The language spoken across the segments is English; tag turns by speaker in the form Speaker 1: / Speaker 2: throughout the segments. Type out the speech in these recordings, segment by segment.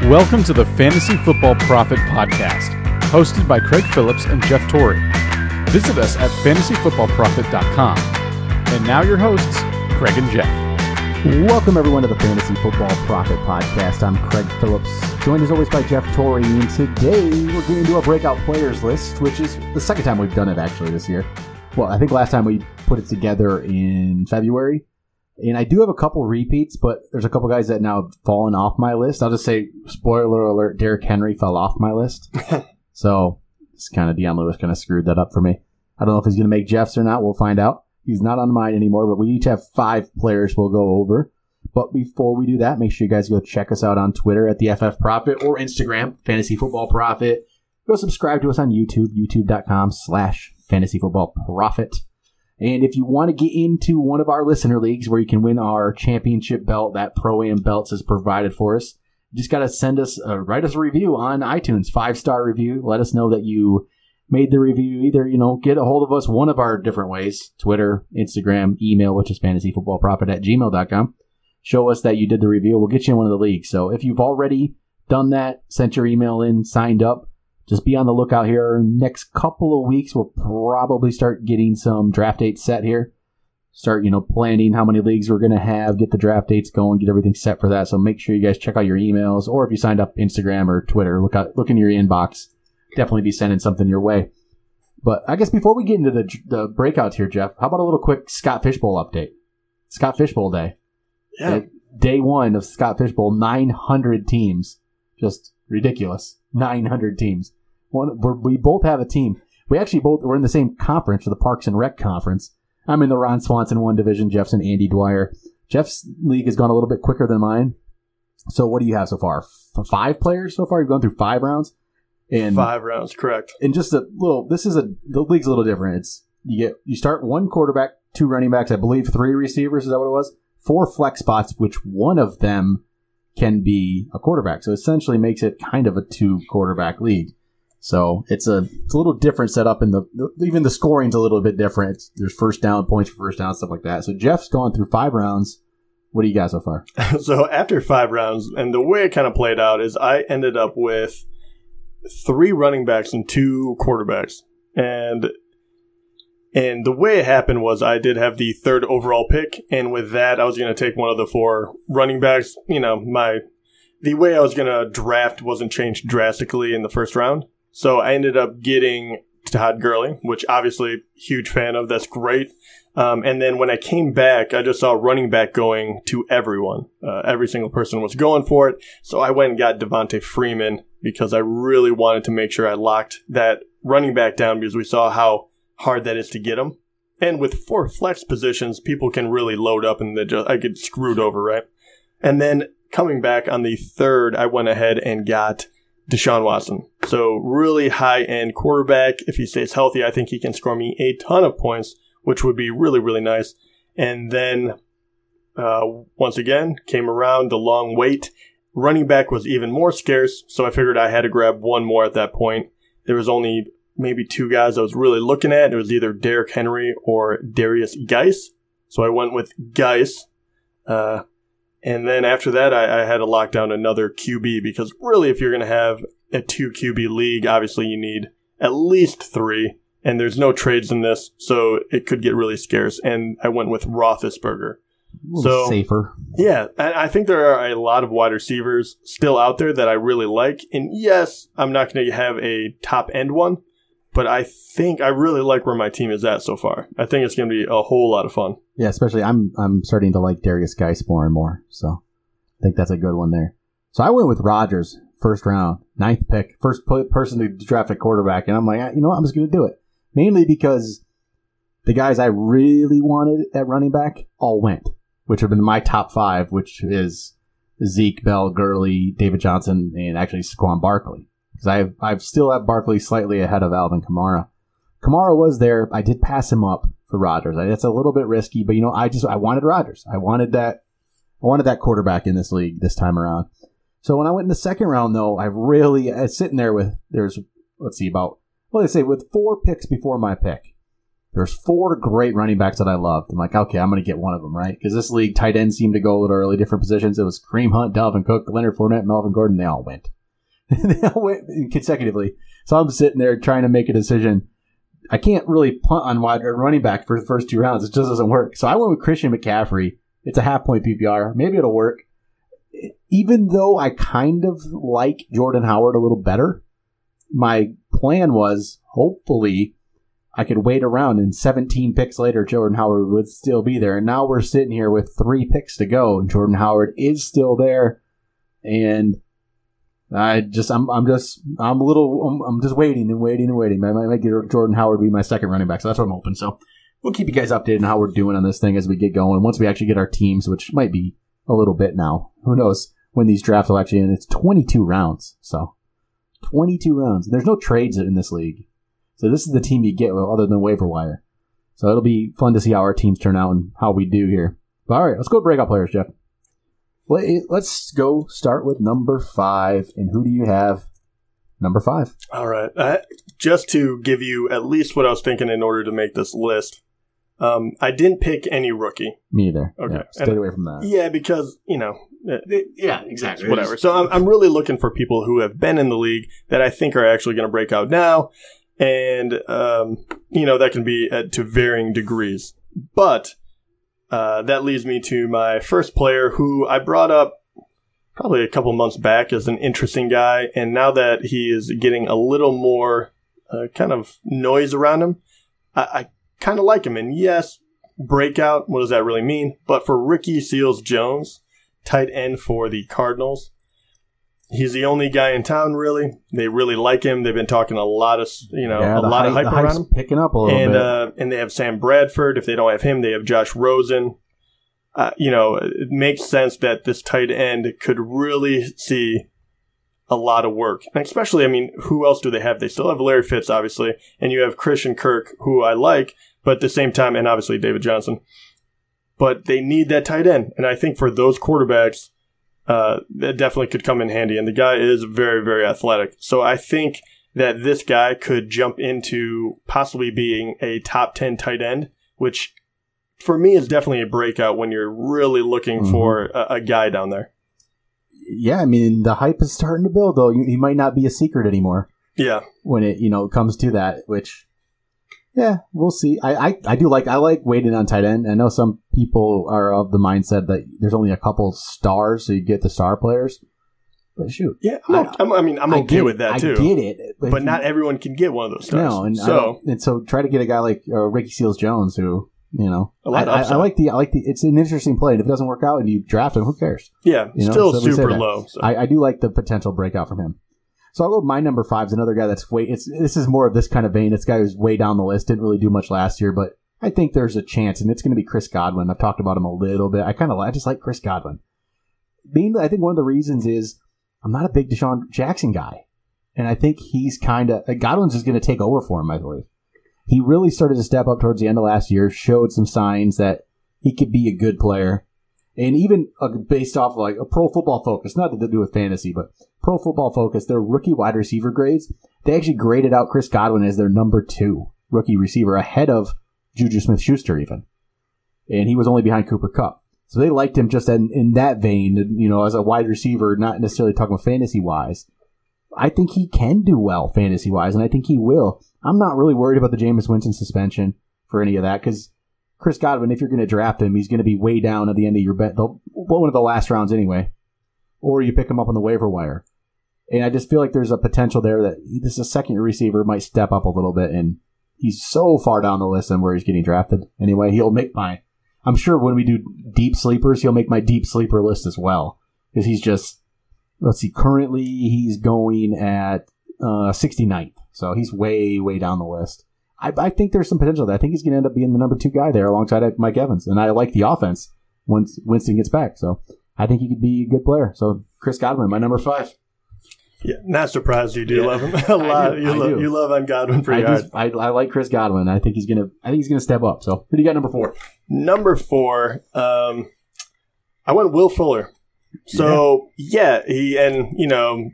Speaker 1: Welcome to the Fantasy Football Prophet podcast, hosted by Craig Phillips and Jeff Torrey. Visit us at fantasyfootballprophet.com. And now your hosts, Craig and Jeff.
Speaker 2: Welcome everyone to the Fantasy Football Prophet podcast. I'm Craig Phillips, joined as always by Jeff Torrey, and today we're getting into a breakout players list, which is the second time we've done it actually this year. Well, I think last time we put it together in February. And I do have a couple repeats, but there's a couple guys that now have fallen off my list. I'll just say, spoiler alert, Derrick Henry fell off my list. So, it's kind of Deion Lewis kind of screwed that up for me. I don't know if he's going to make Jeff's or not. We'll find out. He's not on mine anymore, but we each have 5 players we'll go over. But before we do that, make sure you guys go check us out on Twitter at the FF Prophet or Instagram, Fantasy Football Prophet. Go subscribe to us on YouTube, youtube.com/fantasyfootballprophet. And if you want to get into one of our listener leagues where you can win our championship belt, that Pro-Am belts is provided for us, you just got to write us a review on iTunes, 5-star review. Let us know that you made the review. Either, get a hold of us one of our different ways, Twitter, Instagram, email, which is fantasyfootballprophet@gmail.com. Show us that you did the review. We'll get you in one of the leagues. So if you've already done that, sent your email in, signed up, just be on the lookout here. Next couple of weeks, we'll probably start getting some draft dates set here. Start, planning how many leagues we're going to have, get the draft dates going, get everything set for that. So make sure you guys check out your emails, or if you signed up Instagram or Twitter, look in your inbox. Definitely be sending something your way. But I guess before we get into the breakouts here, Jeff, how about a little quick Scott Fishbowl update? Scott Fishbowl Day.
Speaker 3: Yeah.
Speaker 2: Day 1 of Scott Fishbowl, 900 teams. Just ridiculous. 900 teams. We both have a team. We actually we're in the same conference for the Parks and Rec conference. I'm in the Ron Swanson 1 division. Jeff's in Andy Dwyer. Jeff's league has gone a little bit quicker than mine. So what do you have so far? 5 players so far? You've gone through 5 rounds? And
Speaker 3: 5 rounds, correct.
Speaker 2: And just the league's a little different. You start 1 quarterback, 2 running backs, I believe 3 receivers, is that what it was? 4 flex spots, which one of them can be a quarterback. So essentially makes it kind of a 2 quarterback league. So it's a little different setup, and even the scoring's a little bit different. There's first down, points for first down, stuff like that. So Jeff's gone through 5 rounds. What do you got so far?
Speaker 3: So after 5 rounds, and the way it kind of played out is I ended up with 3 running backs and 2 quarterbacks. And the way it happened was I did have the 3rd overall pick, and with that I was going to take one of the 4 running backs. The way I was going to draft wasn't changed drastically in the first round. So I ended up getting Todd Gurley, which obviously huge fan of. That's great. And then when I came back, I just saw running back going to everyone. Every single person was going for it. So I went and got Devontae Freeman because I really wanted to make sure I locked that running back down, because we saw how hard that is to get him. And with 4 flex positions, people can really load up and I get screwed over, right? And then coming back on the 3rd, I went ahead and got Deshaun Watson. So really high-end quarterback. If he stays healthy, I think he can score me a ton of points, which would be really, really nice. And then, once again, came around the long wait. Running back was even more scarce, so I figured I had to grab one more at that point. There was only maybe 2 guys I was really looking at. It was either Derrick Henry or Darius Geis. So I went with Geis. And then after that, I had to lock down another QB, because really if you're going to have a 2 QB league, obviously you need at least 3. And there's no trades in this, so it could get really scarce. And I went with Roethlisberger.
Speaker 2: So safer.
Speaker 3: Yeah, I think there are a lot of wide receivers still out there that I really like. And yes, I'm not going to have a top-end one, but I think I really like where my team is at so far. I think it's going to be a whole lot of fun.
Speaker 2: Yeah, especially I'm starting to like Darius Geis more and more. So I think that's a good one there. So I went with Rodgers, 1st round, 9th pick, first person to draft a quarterback. And I'm like, you know what? I'm just going to do it. Mainly because the guys I really wanted at running back all went, which have been my top 5, which is Zeke, Bell, Gurley, David Johnson, and actually Saquon Barkley. Because I still have Barkley slightly ahead of Alvin Kamara. Kamara was there. I did pass him up for Rodgers. It's a little bit risky, but I wanted Rodgers. I wanted that quarterback in this league this time around. So when I went in the 2nd round, though, I was sitting there with with 4 picks before my pick. There's 4 great running backs that I loved. I'm like, okay, I'm going to get one of them, right? Because this league, tight ends seemed to go a little early, different positions. It was Kareem Hunt, Dalvin Cook, Leonard Fournette, Melvin Gordon. They all went. They all went consecutively. So I'm sitting there trying to make a decision. I can't really punt on wide running back for the first 2 rounds. It just doesn't work. So I went with Christian McCaffrey. It's a half-point PPR. Maybe it'll work. Even though I kind of like Jordan Howard a little better, my plan was hopefully I could wait around and 17 picks later, Jordan Howard would still be there. And now we're sitting here with 3 picks to go, and Jordan Howard is still there. And I'm just waiting and waiting and waiting. I might get Jordan Howard be my second running back, so that's what I'm hoping. So we'll keep you guys updated on how we're doing on this thing as we get going. Once we actually get our teams, which might be a little bit now. Who knows when these drafts will actually end? It's 22 rounds, so 22 rounds. There's no trades in this league. So this is the team you get other than waiver wire. So it'll be fun to see how our teams turn out and how we do here. But all right, let's go breakout players, Jeff. Let's go start with number 5. And who do you have number 5?
Speaker 3: All right. Just to give you at least what I was thinking in order to make this list, I didn't pick any rookie.
Speaker 2: Me either.
Speaker 3: Okay.
Speaker 2: Yeah, stay away from that.
Speaker 3: Yeah, because,
Speaker 2: yeah, exactly.
Speaker 3: Whatever. So I'm really looking for people who have been in the league that I think are actually going to break out now. And, that can be to varying degrees. But that leads me to my first player who I brought up probably a couple months back as an interesting guy. And now that he is getting a little more kind of noise around him, I kind of like him. And yes, breakout, what does that really mean? But for Ricky Seals-Jones, tight end for the Cardinals, he's the only guy in town, really. They really like him. They've been talking a lot of, of hype around him.
Speaker 2: Picking up a little bit.
Speaker 3: And they have Sam Bradford. If they don't have him, they have Josh Rosen. It makes sense that this tight end could really see a lot of work. And especially, who else do they have? They still have Larry Fitz, obviously. And you have Christian Kirk, who I like, but at the same time, and obviously David Johnson. But they need that tight end. And I think for those quarterbacks, that definitely could come in handy. And the guy is very, very athletic. So I think that this guy could jump into possibly being a top 10 tight end, which for me is definitely a breakout when you're really looking for a guy down there.
Speaker 2: Yeah, the hype is starting to build, though. He might not be a secret anymore.
Speaker 3: Yeah.
Speaker 2: When it, comes to that, which, yeah, we'll see. I like waiting on tight end. I know some people are of the mindset that there's only a couple stars, so you get the star players. But shoot.
Speaker 3: Yeah, I'm okay with that, too.
Speaker 2: I get it.
Speaker 3: But not everyone can get one of those stars.
Speaker 2: No, and so try to get a guy like Ricky Seals-Jones who...
Speaker 3: I like
Speaker 2: it's an interesting play. And if it doesn't work out and you draft him, who cares?
Speaker 3: Yeah, still super low. So.
Speaker 2: I do like the potential breakout from him. So I'll go with my number 5 is another guy that's this is more of this kind of vein. This guy who's way down the list, didn't really do much last year, but I think there's a chance, and it's going to be Chris Godwin. I've talked about him a little bit. I just like Chris Godwin. Mainly, I think one of the reasons is I'm not a big Deshaun Jackson guy, and I think he's Godwin's just going to take over for him, I believe. He really started to step up towards the end of last year, showed some signs that he could be a good player. And even based off like a Pro Football Focus, not to do with fantasy, but Pro Football Focus, their rookie wide receiver grades, they actually graded out Chris Godwin as their number 2 rookie receiver, ahead of Juju Smith-Schuster even. And he was only behind Cooper Kupp. So they liked him just in that vein, as a wide receiver, not necessarily talking about fantasy-wise. I think he can do well fantasy-wise, and I think he will. I'm not really worried about the Jameis Winston suspension for any of that, because Chris Godwin, if you're going to draft him, he's going to be way down at the end of your bet, one of the last rounds anyway. Or you pick him up on the waiver wire. And I just feel like there's a potential there that this a second receiver might step up a little bit, and he's so far down the list than where he's getting drafted. Anyway, he'll make I'm sure when we do deep sleepers, he'll make my deep sleeper list as well. Because he's just, let's see, currently he's going at 69th. So he's way, way down the list. I think there's some potential there. I think he's going to end up being the number 2 guy there alongside Mike Evans. And I like the offense once Winston gets back. So I think he could be a good player. So Chris Godwin, my number 5.
Speaker 3: Yeah, not surprised you do love him a lot. You love on Godwin pretty hard.
Speaker 2: I like Chris Godwin. I think he's gonna step up. So who do you got number 4?
Speaker 3: Number 4, I went Will Fuller. So,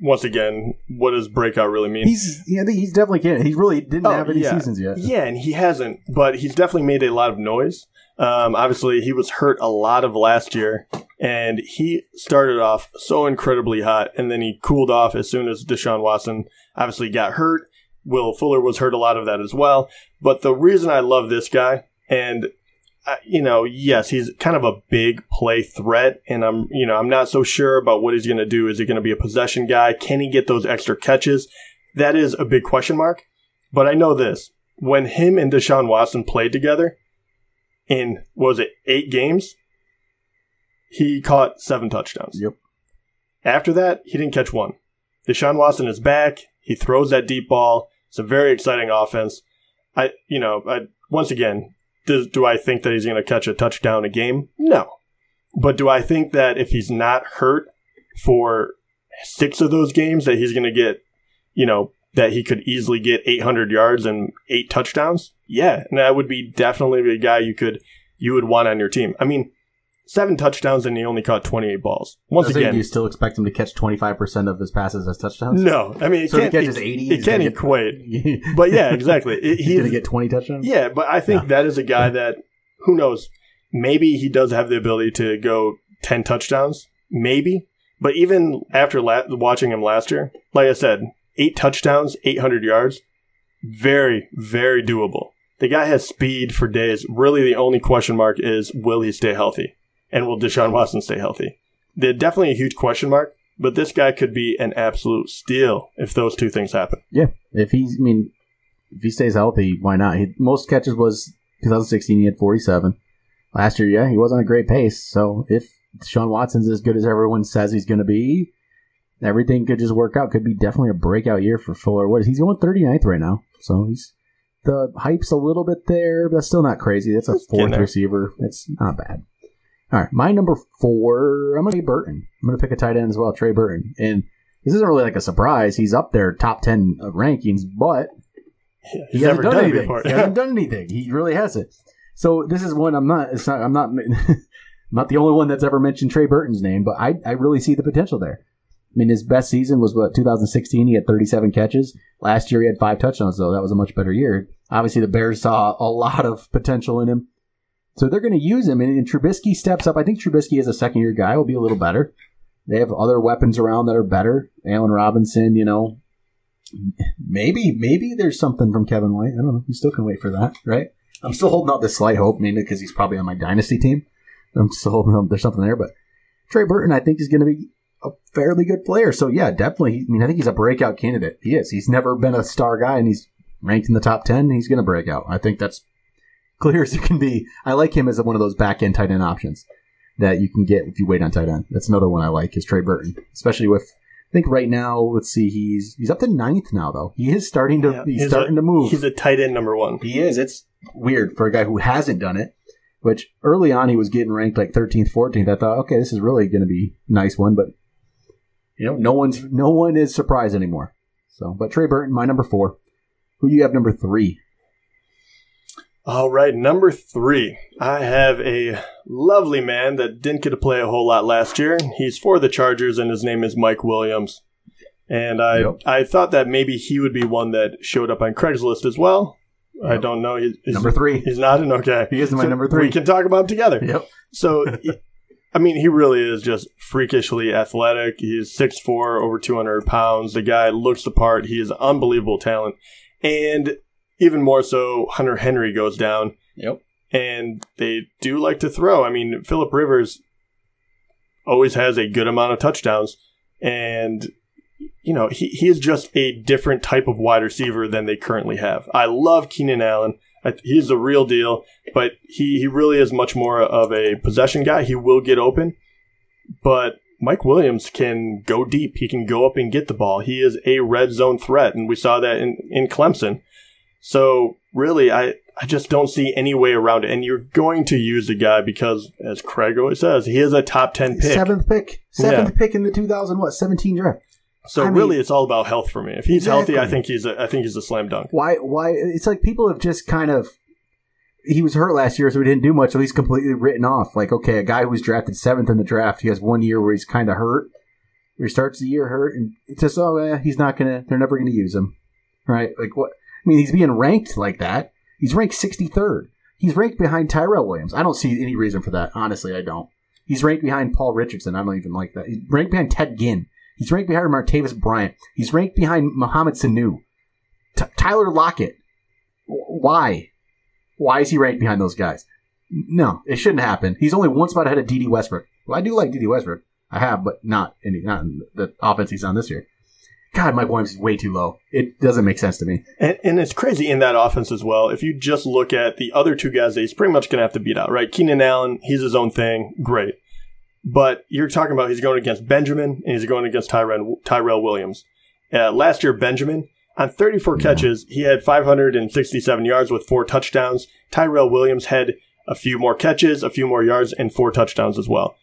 Speaker 3: once again, what does breakout really mean?
Speaker 2: I think he's definitely can. He really didn't have any seasons yet.
Speaker 3: Yeah, and he hasn't, but he's definitely made a lot of noise. Obviously, he was hurt a lot of last year, and he started off so incredibly hot, and then he cooled off as soon as Deshaun Watson obviously got hurt. Will Fuller was hurt a lot of that as well. But the reason I love this guy, and yes, he's kind of a big play threat, and I'm not so sure about what he's going to do. Is he going to be a possession guy? Can he get those extra catches? That is a big question mark. But I know this: when him and Deshaun Watson played together in 8 games, he caught 7 touchdowns.
Speaker 2: Yep. After
Speaker 3: that, he didn't catch one. Deshaun Watson is back. He throws that deep ball. It's a very exciting offense. Once again, do I think that he's going to catch a touchdown a game? No. But do I think that if he's not hurt for 6 of those games that he's going to get, that he could easily get 800 yards and 8 touchdowns? Yeah. And that would be definitely a guy you would want on your team. I mean, 7 touchdowns and he only caught 28 balls. Once again,
Speaker 2: do you still expect him to catch 25% of his passes as touchdowns?
Speaker 3: No, I mean,
Speaker 2: so he catches 80.
Speaker 3: It can't equate. But yeah, exactly.
Speaker 2: He's going to get 20 touchdowns.
Speaker 3: Yeah, but I think that is a guy that, who knows? Maybe he does have the ability to go 10 touchdowns. Maybe, but even after watching him last year, like I said, 8 touchdowns, 800 yards, very, very doable. The guy has speed for days. Really, the only question mark is, will he stay healthy? And will Deshaun Watson stay healthy? They're definitely a huge question mark, but this guy could be an absolute steal if those 2 things happen.
Speaker 2: Yeah, if he stays healthy, why not? Most catches was 2016. He had 47. Last year, he wasn't a great pace. So if Deshaun Watson's as good as everyone says he's going to be, everything could just work out. Could be definitely a breakout year for Fuller. He's going 39th right now, so the hype's a little bit there, but that's still not crazy. That's a 4th receiver. It's not bad. All right, my number 4, I'm going to be Burton. I'm going to pick a tight end as well, Trey Burton. And this isn't really like a surprise. He's up there, top 10 rankings, but he hasn't done anything. He hasn't done anything. He really hasn't. So this is one I'm not not the only one that's ever mentioned Trey Burton's name, but I really see the potential there. I mean, his best season was 2016. He had 37 catches. Last year he had 5 touchdowns, though. That was a much better year. Obviously, the Bears saw a lot of potential in him. So they're going to use him, and Trubisky steps up. I think Trubisky as a second-year guy will be a little better. They have other weapons around that are better. Allen Robinson, maybe there's something from Kevin White. I don't know. You still can wait for that, right? I'm still holding out this slight hope, mainly because he's probably on my dynasty team. I'm still hoping there's something there. But Trey Burton, I think, is going to be a fairly good player. So, yeah, definitely. I think he's a breakout candidate. He is. He's never been a star guy, and he's ranked in the top 10. He's going to break out. I think that's clear as it can be. I like him as one of those back-end tight end options that you can get if you wait on tight end. That's another one I like is Trey Burton, especially with, I think right now, let's see, he's up to 9th now, though. He is starting to to move.
Speaker 3: He's a tight end number 1.
Speaker 2: He is. It's weird for a guy who hasn't done it, which early on he was getting ranked like 13th, 14th. I thought, okay, this is really going to be a nice one, but no one is surprised anymore. So, but Trey Burton, my number 4. Who do you have number 3?
Speaker 3: All right, number 3. I have a lovely man that didn't get to play a whole lot last year. He's for the Chargers, and his name is Mike Williams. And I thought that maybe he would be one that showed up on Craigslist as well. Yep. I don't know.
Speaker 2: Number 3.
Speaker 3: He's not in? Okay.
Speaker 2: He is my number 3.
Speaker 3: We can talk about him together.
Speaker 2: Yep.
Speaker 3: So, he really is just freakishly athletic. He's 6'4", over 200 pounds. The guy looks the part. He is unbelievable talent. And even more so, Hunter Henry goes down.
Speaker 2: Yep.
Speaker 3: And they do like to throw. Phillip Rivers always has a good amount of touchdowns. And, he is just a different type of wide receiver than they currently have. I love Keenan Allen. He's the real deal. But he really is much more of a possession guy. He will get open. But Mike Williams can go deep. He can go up and get the ball. He is a red zone threat. And we saw that in Clemson. So, really, I just don't see any way around it. And you're going to use the guy because, as Craig always says, he is a top 10 pick.
Speaker 2: 7th pick. 7th pick in the 2017 draft.
Speaker 3: So, really, it's all about health for me. If he's healthy, I think he's a slam dunk.
Speaker 2: Why? It's like people have just kind of he was hurt last year, so he didn't do much, so he's completely written off. Like, okay, a guy who was drafted 7th in the draft, he has 1 year where he's kind of hurt, where he starts the year hurt, and it's just, he's not going to, they're never going to use him. Right? Like, what? I mean, he's being ranked like that. He's ranked 63rd. He's ranked behind Tyrell Williams. I don't see any reason for that. Honestly, I don't. He's ranked behind Paul Richardson. I don't even like that. He's ranked behind Ted Ginn. He's ranked behind Martavis Bryant. He's ranked behind Mohamed Sanu. Tyler Lockett. Why? Why is he ranked behind those guys? No, it shouldn't happen. He's only one spot ahead of D.D. Westbrook. Well, I do like D.D. Westbrook. I have, but not in the offense he's on this year. God, Mike Williams is way too low. It doesn't make sense to me.
Speaker 3: And it's crazy in that offense as well. If you just look at the other two guys that he's pretty much going to have to beat out, right? Keenan Allen, he's his own thing. Great. But you're talking about he's going against Benjamin and he's going against Tyrell Williams. Last year, Benjamin, on 34 catches, he had 567 yards with 4 touchdowns. Tyrell Williams had a few more catches, a few more yards, and 4 touchdowns as well.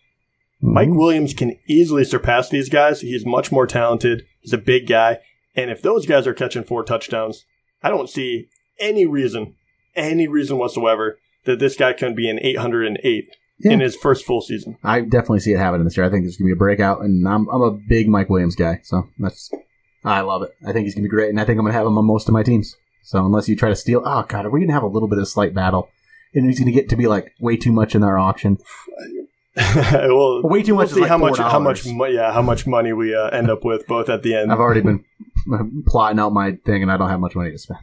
Speaker 3: Mike Williams can easily surpass these guys. He's much more talented. He's a big guy. And if those guys are catching 4 touchdowns, I don't see any reason whatsoever that this guy can be an 808 in his first full season.
Speaker 2: I definitely see it happening this year. I think there's going to be a breakout, and I'm a big Mike Williams guy. So I love it. I think he's going to be great, and I think I'm going to have him on most of my teams. So unless you try to steal, oh God, are we going to have a little bit of a slight battle? And he's going to get to be like way too much in our auction.
Speaker 3: Well,
Speaker 2: way too much.
Speaker 3: We'll see
Speaker 2: like
Speaker 3: how much money we end up with both at the end.
Speaker 2: I've already been plotting out my thing, and I don't have much money to spend.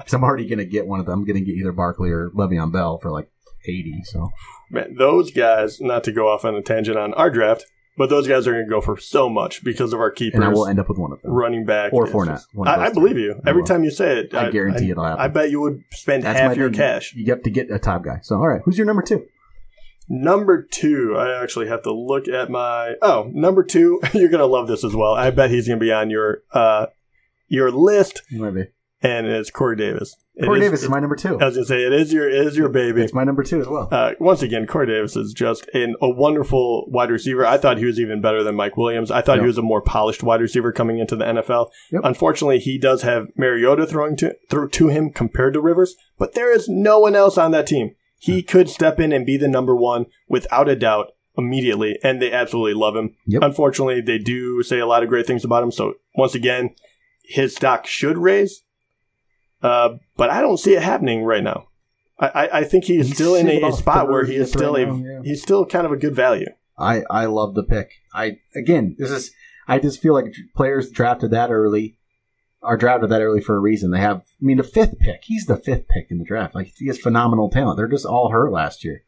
Speaker 2: So I'm already going to get one of them. I'm going to get either Barkley or Le'Veon Bell for like 80. So,
Speaker 3: man, those guys. Not to go off on a tangent on our draft, but those guys are going to go for so much because of our keepers.
Speaker 2: And I will end up with one of them,
Speaker 3: running back
Speaker 2: or Fournette.
Speaker 3: I believe you. Every time you say it,
Speaker 2: I guarantee it'll happen.
Speaker 3: I bet you would spend half your cash.
Speaker 2: You have to get a top guy. So, all right, who's your number 2?
Speaker 3: Number 2, I actually have to look at my... Oh, number 2, you're going to love this as well. I bet he's going to be on your list.
Speaker 2: Maybe.
Speaker 3: And it's Corey Davis.
Speaker 2: Corey Davis is my number 2.
Speaker 3: I was going to say, it is your baby.
Speaker 2: It's my number 2 as well.
Speaker 3: Once again, Corey Davis is just a wonderful wide receiver. I thought he was even better than Mike Williams. I thought he was a more polished wide receiver coming into the NFL. Yep. Unfortunately, he does have Mariota throwing to him compared to Rivers, but there is no one else on that team. He could step in and be the number 1 without a doubt immediately, and they absolutely love him. Yep. Unfortunately, they do say a lot of great things about him, so once again, his stock should raise, but I don't see it happening right now. I think he's still in a spot where he is still he's still kind of a good value.
Speaker 2: I love the pick. I just feel like players drafted that early are drafted that early for a reason. They have, the 5th pick. He's the 5th pick in the draft. Like, he has phenomenal talent. They're just all hurt last year.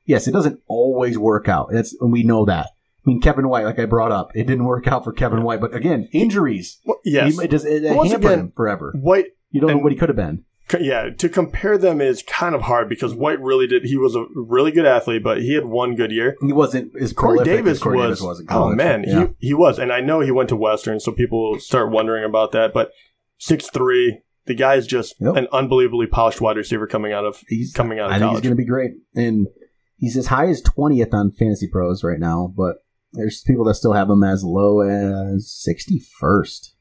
Speaker 2: Yes, it doesn't always work out. We know that. Kevin White, like I brought up, it didn't work out for Kevin White. But again, injuries.
Speaker 3: Well, yes.
Speaker 2: It hampered him forever.
Speaker 3: White.
Speaker 2: You don't know what he could have been.
Speaker 3: Yeah, to compare them is kind of hard because White really did. He was a really good athlete, but he had one good year.
Speaker 2: He wasn't as
Speaker 3: Corey Davis
Speaker 2: was.
Speaker 3: Oh man, yeah. he was, and I know he went to Western, so people start wondering about that. But 6'3", the guy is just an unbelievably polished wide receiver coming out of college.
Speaker 2: I think he's going to be great, and he's as high as 20th on Fantasy Pros right now. But there's people that still have him as low as 61st.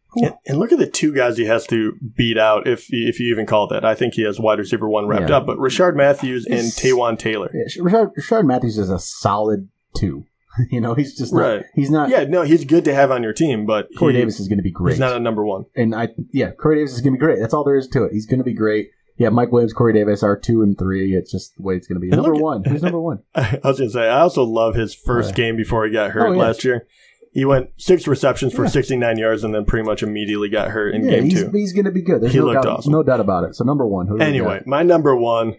Speaker 3: And look at the 2 guys he has to beat out, if you even call it that. I think he has wide receiver 1 wrapped up, but Rashard Matthews and Taywan Taylor.
Speaker 2: Yeah, Rashard Matthews is a solid 2. He's just not, he's not.
Speaker 3: Yeah, no, he's good to have on your team, but
Speaker 2: Corey Davis is going to be great.
Speaker 3: He's not a number 1.
Speaker 2: And Corey Davis is going to be great. That's all there is to it. He's going to be great. Yeah, Mike Williams, Corey Davis are 2 and 3. It's just the way it's going to be. Number 1. Who's number 1?
Speaker 3: I was going to say, I also love his first game before he got hurt last year. He went 6 receptions for 69 yards and then pretty much immediately got hurt in game 2.
Speaker 2: He's going to be good.
Speaker 3: He looked awesome.
Speaker 2: No doubt about it. So number 1.
Speaker 3: Anyway, my number 1,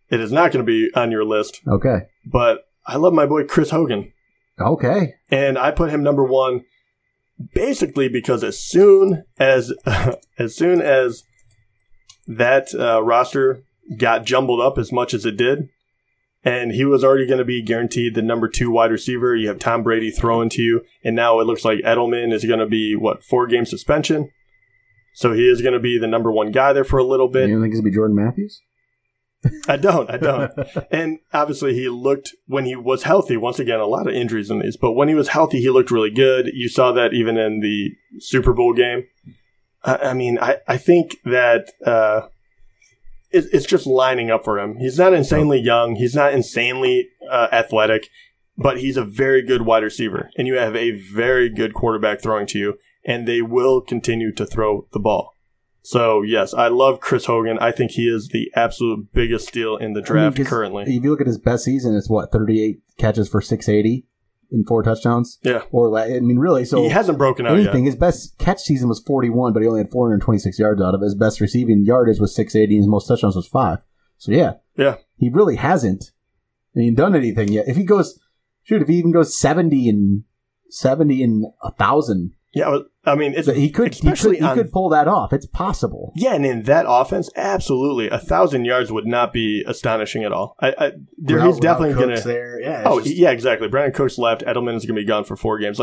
Speaker 3: it is not going to be on your list.
Speaker 2: Okay.
Speaker 3: But I love my boy Chris Hogan.
Speaker 2: Okay.
Speaker 3: And I put him number 1 basically because as soon as that roster got jumbled up as much as it did, and he was already going to be guaranteed the number 2 wide receiver. You have Tom Brady throwing to you, and now it looks like Edelman is going to be, 4-game suspension? So he is going to be the number 1 guy there for a little bit.
Speaker 2: You don't think it's going to be Jordan Matthews?
Speaker 3: I don't. And obviously he looked, when he was healthy, once again, a lot of injuries in these, but when he was healthy, he looked really good. You saw that even in the Super Bowl game. I think that it's just lining up for him. He's not insanely young. He's not insanely athletic, but he's a very good wide receiver. And you have a very good quarterback throwing to you, and they will continue to throw the ball. So, yes, I love Chris Hogan. I think he is the absolute biggest steal in the draft currently.
Speaker 2: If you look at his best season, it's 38 catches for 680 and 4 touchdowns?
Speaker 3: Yeah.
Speaker 2: Or, I mean, really, so...
Speaker 3: He hasn't broken out yet.
Speaker 2: His best catch season was 41, but he only had 426 yards out of it. His best receiving yardage was 680, and his most touchdowns was 5. So, yeah.
Speaker 3: Yeah.
Speaker 2: He really hasn't done anything yet. If he even goes 70 and 1,000...
Speaker 3: Yeah, I mean,
Speaker 2: he could pull that off. It's possible.
Speaker 3: Yeah, and in that offense, absolutely, 1,000 yards would not be astonishing at all. He's definitely going to. Yeah, exactly. Brandon Cooks left. Edelman is going to be gone for 4 games.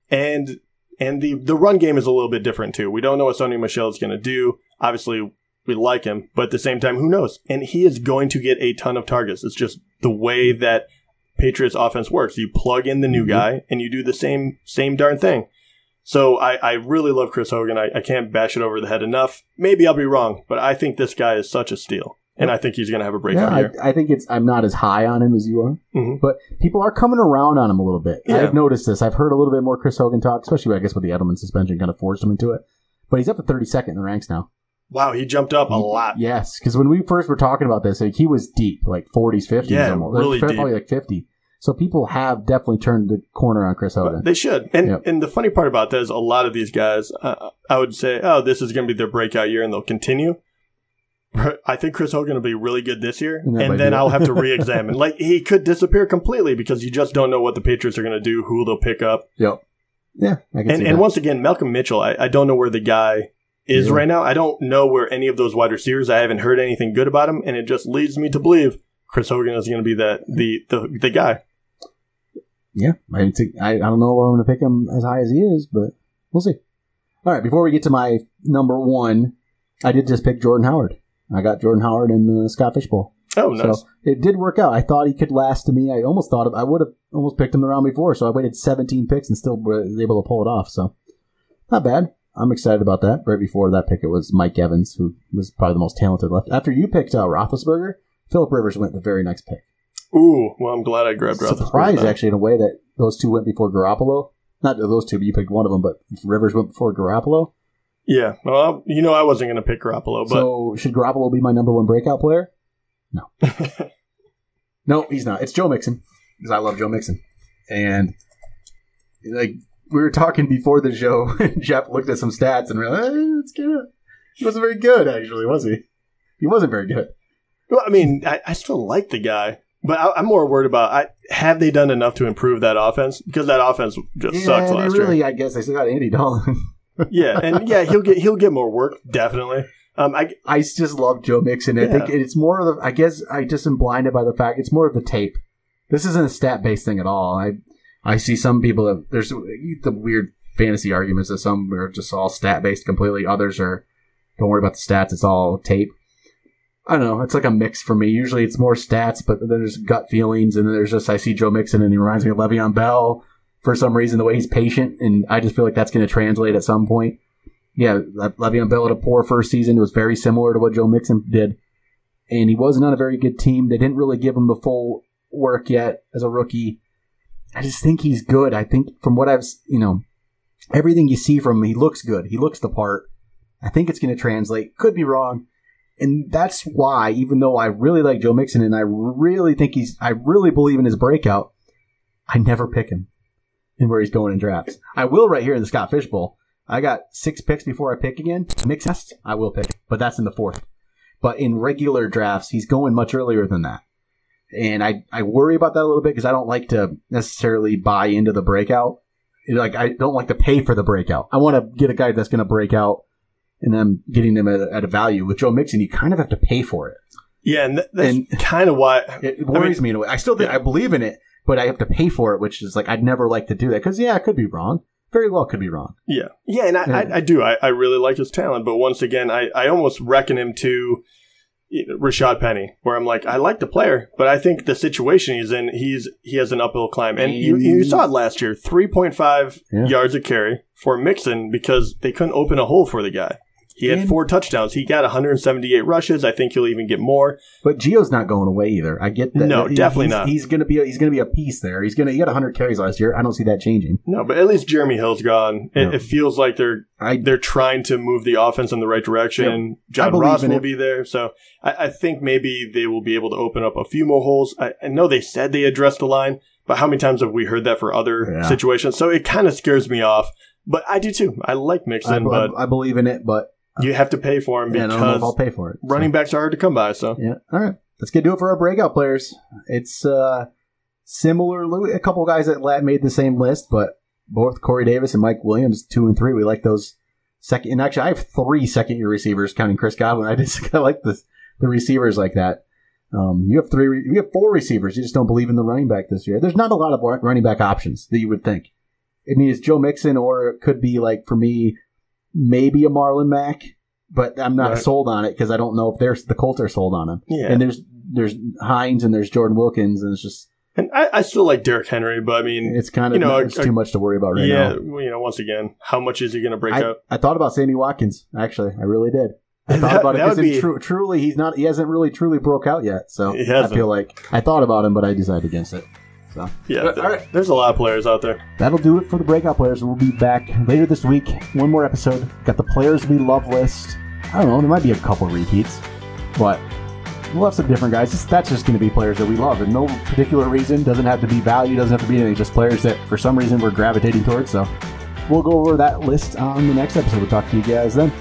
Speaker 3: And the run game is a little bit different too. We don't know what Sonny Michel is going to do. Obviously, we like him, but at the same time, who knows? And he is going to get a ton of targets. It's just the way that Patriots offense works. You plug in the new guy and you do the same darn thing. So I really love Chris Hogan. I can't bash it over the head enough. Maybe I'll be wrong, but I think this guy is such a steal. And I think he's going to have a breakout year.
Speaker 2: I think I'm not as high on him as you are, but people are coming around on him a little bit. Yeah. I've noticed this. I've heard a little bit more Chris Hogan talk, especially I guess with the Edelman suspension kind of forced him into it. But he's up to 32nd in the ranks now.
Speaker 3: Wow, he jumped up a lot.
Speaker 2: Yes, because when we first were talking about this, he was deep, like 40s, 50s.
Speaker 3: Yeah,
Speaker 2: almost.
Speaker 3: really deep.
Speaker 2: Probably like 50. So people have definitely turned the corner on Chris Hogan.
Speaker 3: They should. And the funny part about that is a lot of these guys, I would say, this is going to be their breakout year and they'll continue. I think Chris Hogan will be really good this year, and then I'll have to re-examine. He could disappear completely because you just don't know what the Patriots are going to do, who they'll pick up.
Speaker 2: Yep. Yeah, I can see that.
Speaker 3: And once again, Malcolm Mitchell, I don't know where the guy is right now. I don't know where any of those wide receivers, I haven't heard anything good about him, and it just leads me to believe Chris Hogan is going to be the guy.
Speaker 2: Yeah, I don't know if I'm going to pick him as high as he is, but we'll see. All right, before we get to my number 1, I did just pick Jordan Howard. I got Jordan Howard in the Scott Fish Bowl.
Speaker 3: Oh, nice.
Speaker 2: So it did work out. I thought he could last to me. I would have almost picked him the round before, so I waited 17 picks and still was able to pull it off. So not bad. I'm excited about that. Right before that pick, it was Mike Evans, who was probably the most talented left. After you picked Roethlisberger, Phillip Rivers went the very next pick.
Speaker 3: Ooh, well, I'm glad I grabbed Roethlisberger.
Speaker 2: Surprised, actually, in a way that those two went before Garoppolo. Not those two, but you picked one of them, but Rivers went before Garoppolo.
Speaker 3: Yeah, well, I wasn't going to pick Garoppolo. But
Speaker 2: so, should Garoppolo be my number 1 breakout player? No. No, he's not. It's Joe Mixon, because I love Joe Mixon. And, we were talking before the show, Jeff looked at some stats and realized, it's good. He wasn't very good, actually, was he? He wasn't very good.
Speaker 3: Well, I mean, I still like the guy. But I'm more worried about have they done enough to improve that offense? Because that offense just sucks last year.
Speaker 2: I guess they still got Andy Dalton.
Speaker 3: He'll get more work, definitely.
Speaker 2: I just love Joe Mixon. I think it's more of the. I guess I just am blinded by the fact it's more of the tape. This isn't a stat based thing at all. I see some people that there's the weird fantasy arguments that some are just all stat based completely. Others are don't worry about the stats. It's all tape. I don't know. It's like a mix for me. Usually it's more stats, but then there's gut feelings, and then there's just I see Joe Mixon, and he reminds me of Le'Veon Bell for some reason, the way he's patient, and I just feel like that's going to translate at some point. Yeah, Le'Veon Bell had a poor first season. It was very similar to what Joe Mixon did, and he wasn't on a very good team. They didn't really give him the full work yet as a rookie. I just think he's good. I think from what I've, everything you see from him, he looks good. He looks the part. I think it's going to translate. Could be wrong. And that's why, even though I really like Joe Mixon and I really believe in his breakout, I never pick him in where he's going in drafts. I will right here in the Scott Fish Bowl. I got 6 picks before I pick again. Mixed test, I will pick, but that's in the 4th. But in regular drafts, he's going much earlier than that. And I worry about that a little bit because I don't like to necessarily buy into the breakout. I don't like to pay for the breakout. I want to get a guy that's going to break out. And I'm getting them at a value. With Joe Mixon, you kind of have to pay for it.
Speaker 3: Yeah, and that's kind of why...
Speaker 2: It worries me in a way. I still think I believe in it, but I have to pay for it, which is I'd never like to do that. Because, I could be wrong. Very well could be wrong.
Speaker 3: Yeah. Yeah, and I do. I really like his talent. But once again, I almost reckon him to Rashad Penny, where I'm like, I like the player, but I think the situation he's in, he has an uphill climb. And you saw it last year, 3.5 yards a carry for Mixon because they couldn't open a hole for the guy. He had 4 touchdowns. He got 178 rushes. I think he'll even get more.
Speaker 2: But Gio's not going away either. I get that.
Speaker 3: No, definitely not.
Speaker 2: He's going to be a piece there. He got 100 carries last year. I don't see that changing.
Speaker 3: No, but at least Jeremy Hill's gone. It feels like they're trying to move the offense in the right direction. John Ross will be there. So I think maybe they will be able to open up a few more holes. I know they said they addressed the line, but how many times have we heard that for other situations? So it kind of scares me off. But I do too. I like Mixon, but
Speaker 2: I believe in it, but
Speaker 3: you have to pay for him because
Speaker 2: I don't know if I'll pay for it.
Speaker 3: Running backs are hard to come by. So
Speaker 2: yeah, all right, let's get to it for our breakout players. It's similar. A couple of guys that made the same list, but both Corey Davis and Mike Williams, 2 and 3. We like those second. And actually, I have 3 second-year receivers, counting Chris Godwin. I like the receivers like that. You have 4 receivers. You just don't believe in the running back this year. There's not a lot of running back options that you would think. I mean, it's Joe Mixon, or it could be, like, for me, maybe a Marlon Mack, but I'm not sold on it because I don't know if the Colts are sold on him. Yeah. And there's Hines and there's Jordan Wilkins, and it's just...
Speaker 3: And I still like Derrick Henry, but I mean...
Speaker 2: It's kind of it's too much to worry about right now.
Speaker 3: Yeah, once again, how much is he going to break out?
Speaker 2: I thought about Sammy Watkins, actually. I really did. I thought about it because truly he hasn't really truly broke out yet. So I feel like I thought about him, but I decided against it. So
Speaker 3: yeah, all right. There's a lot of players out there.
Speaker 2: That'll do it for the breakout players. We'll be back later this week. One more episode. Got the players we love list. I don't know. There might be a couple repeats, but we'll have some different guys. That's just going to be players that we love, and no particular reason. Doesn't have to be value. Doesn't have to be anything. Just players that for some reason we're gravitating towards. So we'll go over that list on the next episode. We'll talk to you guys then.